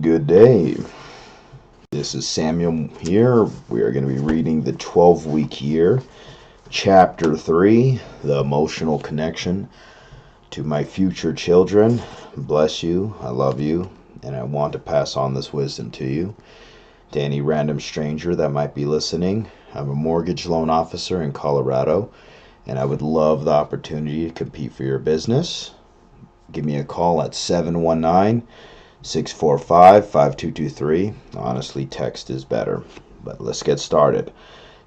Good day. This is Samuel here. We are going to be reading the 12-week year, Chapter 3, The Emotional Connection. To my future children, bless you, I love you, and I want to pass on this wisdom to you. To any random stranger that might be listening, I'm a mortgage loan officer in Colorado, and I would love the opportunity to compete for your business. Give me a call at 719-645-5223. Honestly, text is better. But let's get started.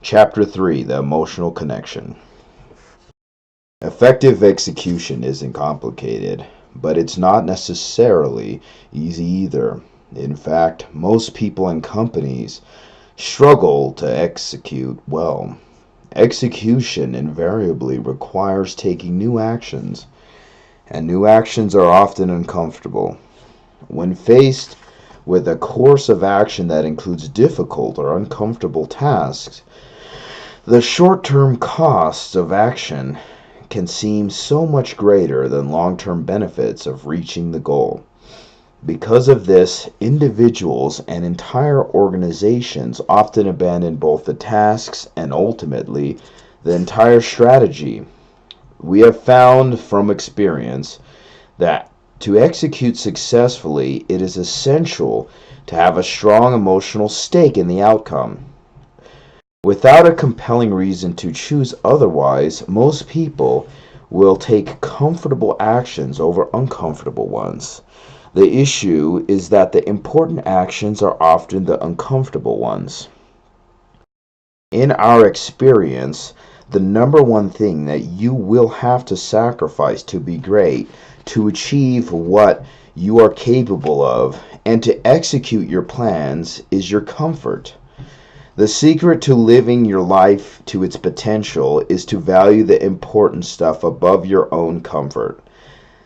Chapter 3, The Emotional Connection. Effective execution isn't complicated, but it's not necessarily easy either. In fact, most people and companies struggle to execute well. Execution invariably requires taking new actions, and new actions are often uncomfortable. When faced with a course of action that includes difficult or uncomfortable tasks, the short-term costs of action can seem so much greater than long-term benefits of reaching the goal. Because of this, individuals and entire organizations often abandon both the tasks and ultimately the entire strategy. We have found from experience that to execute successfully, it is essential to have a strong emotional stake in the outcome. Without a compelling reason to choose otherwise, most people will take comfortable actions over uncomfortable ones. The issue is that the important actions are often the uncomfortable ones. In our experience, the number one thing that you will have to sacrifice to be great, to achieve what you are capable of, and to execute your plans is your comfort. The secret to living your life to its potential is to value the important stuff above your own comfort.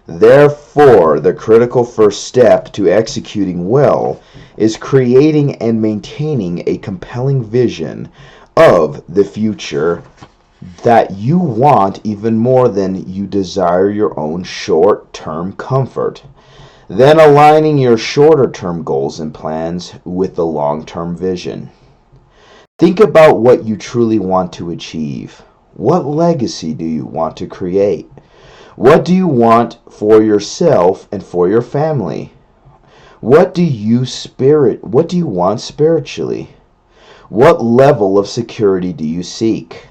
Therefore, the critical first step to executing well is creating and maintaining a compelling vision of the future that you want even more than you desire your own short-term comfort. Then aligning your shorter-term goals and plans with the long-term vision. Think about what you truly want to achieve. What legacy do you want to create? What do you want for yourself and for your family? What do you want spiritually? What level of security do you seek?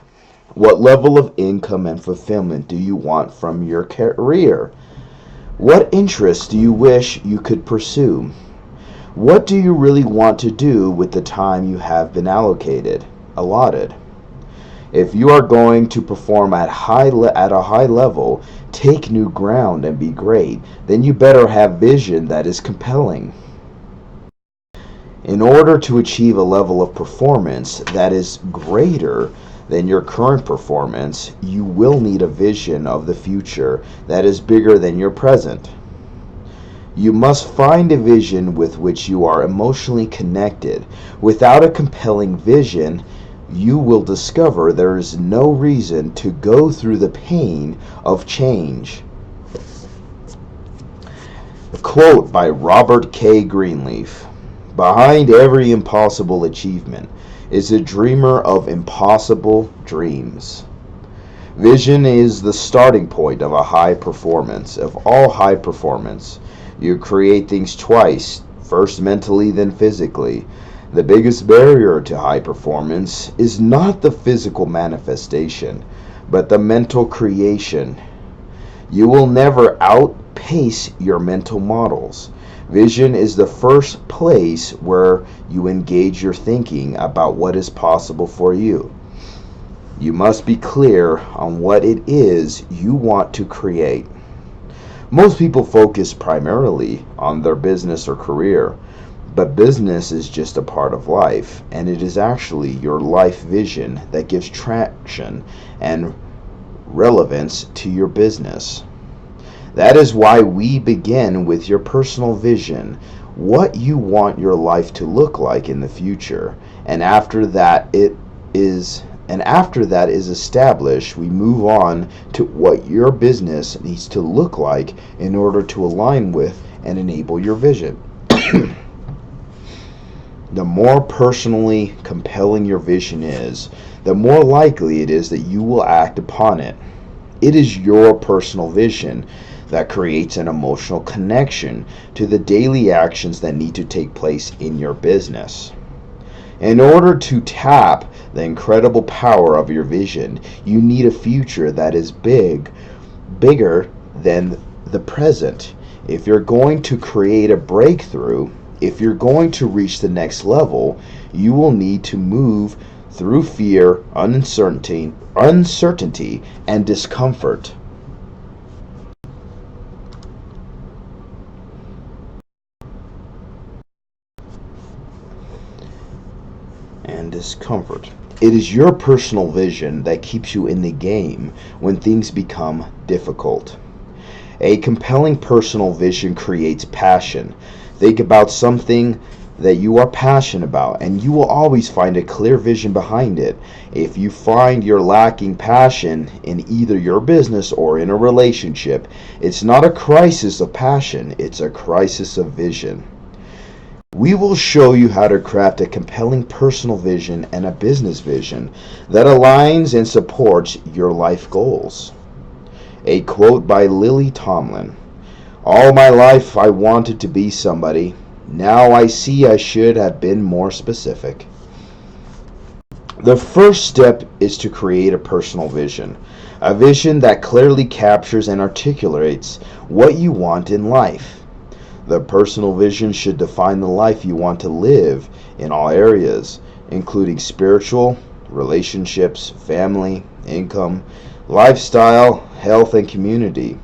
What level of income and fulfillment do you want from your career? What interests do you wish you could pursue? What do you really want to do with the time you have been allotted? If you are going to perform at a high level, take new ground and be great, then you better have vision that is compelling. In order to achieve a level of performance that is greater than your current performance, you will need a vision of the future that is bigger than your present. You must find a vision with which you are emotionally connected. Without a compelling vision, you will discover there is no reason to go through the pain of change. A quote by Robert K. Greenleaf: "Behind every impossible achievement is a dreamer of impossible dreams." Vision is the starting point of all high performance. You create things twice, first mentally, then physically. The biggest barrier to high performance is not the physical manifestation, but the mental creation. You will never outpace your mental models. Vision is the first place where you engage your thinking about what is possible for you. You must be clear on what it is you want to create. Most people focus primarily on their business or career, but business is just a part of life, and it is actually your life vision that gives traction and relevance to your business. That is why we begin with your personal vision, what you want your life to look like in the future, and after that is established, we move on to what your business needs to look like in order to align with and enable your vision. The more personally compelling your vision is, the more likely it is that you will act upon it. It is your personal vision that creates an emotional connection to the daily actions that need to take place in your business. In order to tap the incredible power of your vision, you need a future that is bigger than the present. If you're going to create a breakthrough, if you're going to reach the next level, you will need to move through fear, uncertainty, and discomfort. And discomfort. It is your personal vision that keeps you in the game when things become difficult. A compelling personal vision creates passion. Think about something that you are passionate about, and you will always find a clear vision behind it. If you find you're lacking passion in either your business or in a relationship, it's not a crisis of passion, it's a crisis of vision. We will show you how to craft a compelling personal vision and a business vision that aligns and supports your life goals. A quote by Lily Tomlin: "All my life I wanted to be somebody. Now I see I should have been more specific." The first step is to create a personal vision. A vision that clearly captures and articulates what you want in life. The personal vision should define the life you want to live in all areas, including spiritual, relationships, family, income, lifestyle, health, and community.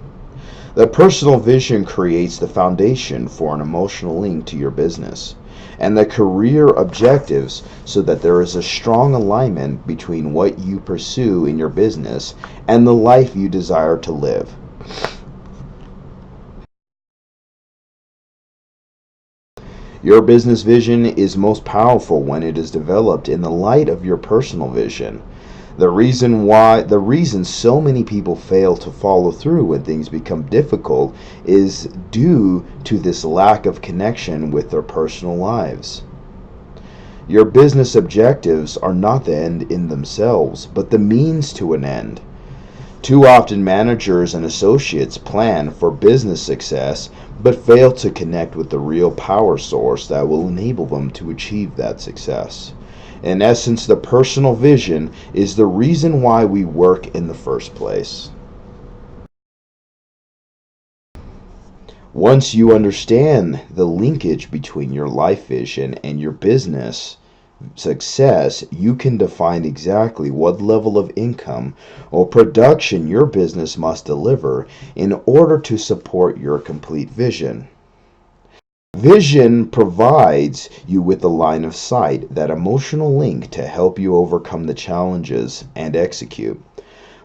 The personal vision creates the foundation for an emotional link to your business and the career objectives so that there is a strong alignment between what you pursue in your business and the life you desire to live. Your business vision is most powerful when it is developed in the light of your personal vision. The reason so many people fail to follow through when things become difficult is due to this lack of connection with their personal lives. Your business objectives are not the end in themselves, but the means to an end. Too often, managers and associates plan for business success but fail to connect with the real power source that will enable them to achieve that success. In essence, the personal vision is the reason why we work in the first place. Once you understand the linkage between your life vision and your business success, you can define exactly what level of income or production your business must deliver in order to support your complete vision. Vision provides you with the line of sight, that emotional link to help you overcome the challenges and execute.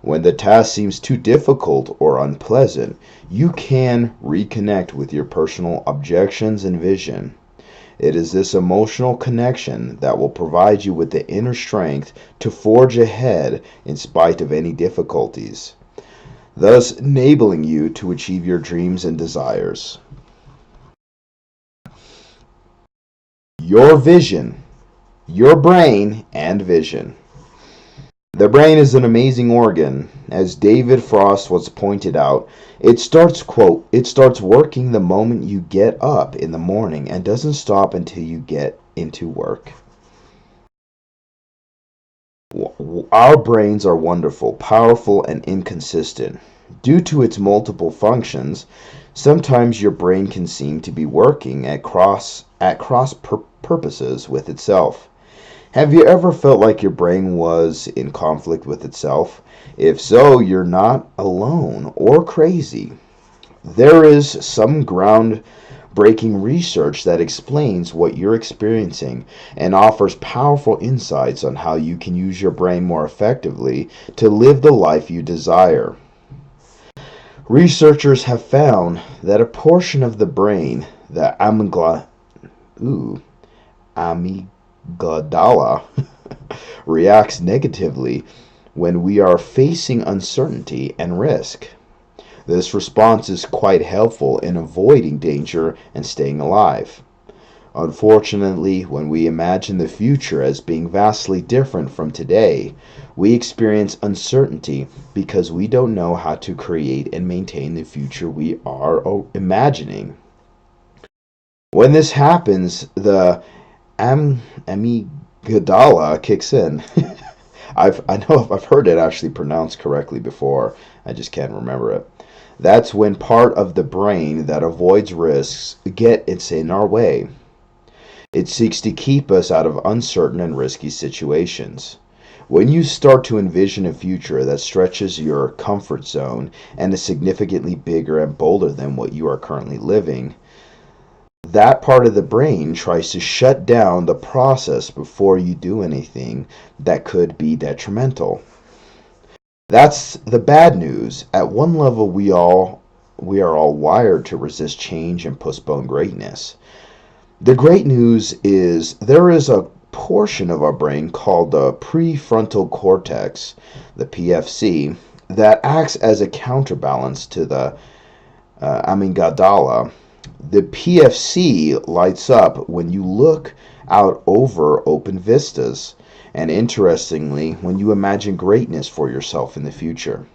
When the task seems too difficult or unpleasant, you can reconnect with your personal objections and vision. It is this emotional connection that will provide you with the inner strength to forge ahead in spite of any difficulties, thus enabling you to achieve your dreams and desires. Your vision, your brain, and vision. The brain is an amazing organ. As David Frost once pointed out, it starts working the moment you get up in the morning and doesn't stop until you get into work. Our brains are wonderful, powerful, and inconsistent. Due to its multiple functions, sometimes your brain can seem to be working at cross purposes with itself. Have you ever felt like your brain was in conflict with itself? If so, you're not alone or crazy. There is some groundbreaking research that explains what you're experiencing and offers powerful insights on how you can use your brain more effectively to live the life you desire. Researchers have found that a portion of the brain, the amygdala, reacts negatively when we are facing uncertainty and risk. This response is quite helpful in avoiding danger and staying alive. Unfortunately, when we imagine the future as being vastly different from today, we experience uncertainty because we don't know how to create and maintain the future we are imagining. When this happens, the amygdala kicks in. I know I've heard it actually pronounced correctly before. I just can't remember it. That's when part of the brain that avoids risks gets in our way. It seeks to keep us out of uncertain and risky situations. When you start to envision a future that stretches your comfort zone and is significantly bigger and bolder than what you are currently living, that part of the brain tries to shut down the process before you do anything that could be detrimental. That's the bad news. At one level, we are all wired to resist change and postpone greatness. The great news is there is a portion of our brain called the prefrontal cortex, the PFC, that acts as a counterbalance to the amygdala. The PFC lights up when you look out over open vistas, and interestingly, when you imagine greatness for yourself in the future.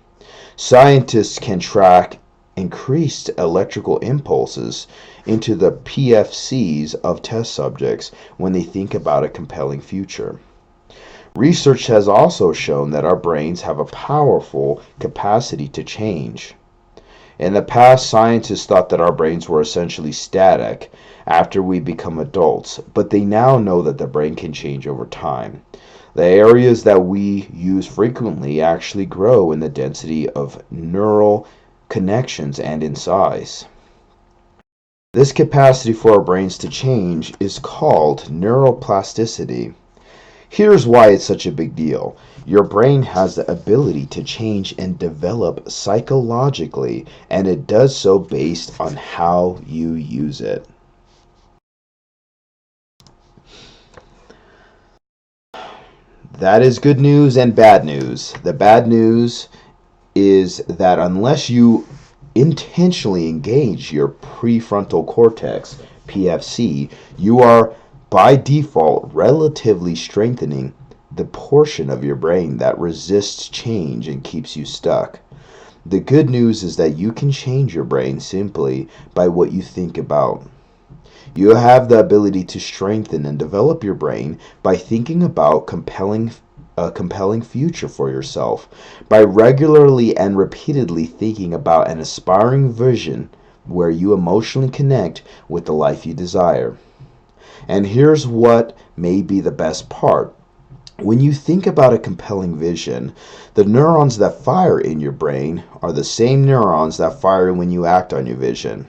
Scientists can track increased electrical impulses into the PFCs of test subjects when they think about a compelling future. Research has also shown that our brains have a powerful capacity to change. In the past, scientists thought that our brains were essentially static after we become adults, but they now know that the brain can change over time. The areas that we use frequently actually grow in the density of neural connections and in size. This capacity for our brains to change is called neuroplasticity. Here's why it's such a big deal. Your brain has the ability to change and develop psychologically, and it does so based on how you use it. That is good news and bad news. The bad news is that unless you intentionally engage your prefrontal cortex, PFC, you are by default relatively strengthening the portion of your brain that resists change and keeps you stuck. The good news is that you can change your brain simply by what you think about. You have the ability to strengthen and develop your brain by thinking about a compelling future for yourself, by regularly and repeatedly thinking about an aspiring vision where you emotionally connect with the life you desire. And here's what may be the best part. When you think about a compelling vision, the neurons that fire in your brain are the same neurons that fire when you act on your vision.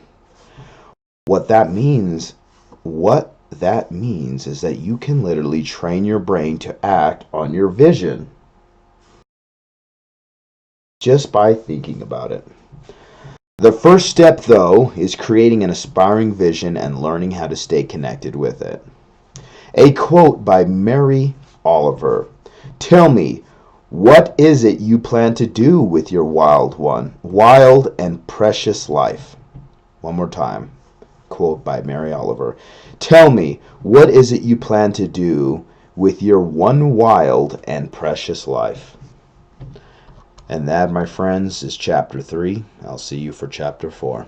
What that means, what that means is that you can literally train your brain to act on your vision just by thinking about it. The first step, though, is creating an aspiring vision and learning how to stay connected with it. A quote by Mary Oliver. Tell me, what is it you plan to do with your wild and precious life? One more time. Quote by Mary Oliver. Tell me, what is it you plan to do with your one wild and precious life? And that, my friends, is chapter 3. I'll see you for chapter 4.